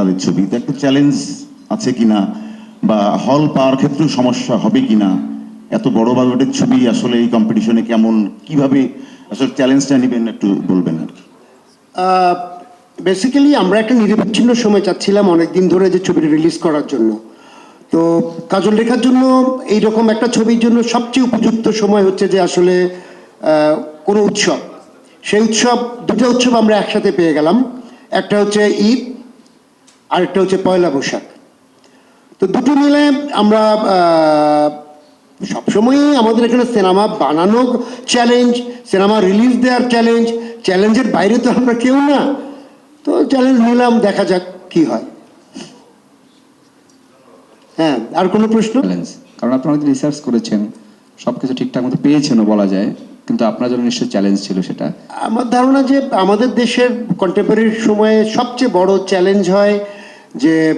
তাদের ছবি, একটা চ্যালেঞ্জ আছে কিনা, বা হল পাওয়ার ক্ষেত্রেও সমস্যা হবে কিনা, এত বড় বাজেটের ছবি আসলে এই কম্পিটিশনে কেমন, কিভাবে আসলে চ্যালেঞ্জটা নেবেন একটু বলবেন আর কি। বেসিক্যালি আমরা একটা নিরবিচ্ছিন্ন সময় চাচ্ছিলাম অনেকদিন ধরে যে ছবিটা রিলিজ করার জন্য। তো কাজল রেখার জন্য এইরকম একটা ছবির জন্য সবচেয়ে উপযুক্ত সময় হচ্ছে যে আসলে কোনো উৎসব, সেই উৎসব, দুটো উৎসব আমরা একসাথে পেয়ে গেলাম। একটা হচ্ছে ঈদ, আরেকটা হচ্ছে পয়লা বৈশাখ। তো দুটো মিলে আমরা সবসময়ই আমাদের এখানে সিনেমা বানানো চ্যালেঞ্জ, সিনেমা রিলিজ দেওয়ার চ্যালেঞ্জ, চ্যালেঞ্জের বাইরে তো আমরা কেউ না। তো চ্যালেঞ্জ নিলাম, দেখা যাক কি হয়। হ্যাঁ, আর কোনো প্রশ্ন? চ্যালেঞ্জ, কারণ আপনি অনেক রিসার্চ করেছেন, সবকিছু ঠিকঠাক মতো পেয়েছেনও বলা যায়, কিন্তু আপনার জন্য নিশ্চয়ই চ্যালেঞ্জ ছিল সেটা। আমার ধারণা যে আমাদের দেশের কন্টেম্পোরারি সময়ে সবচেয়ে বড় চ্যালেঞ্জ হয় যে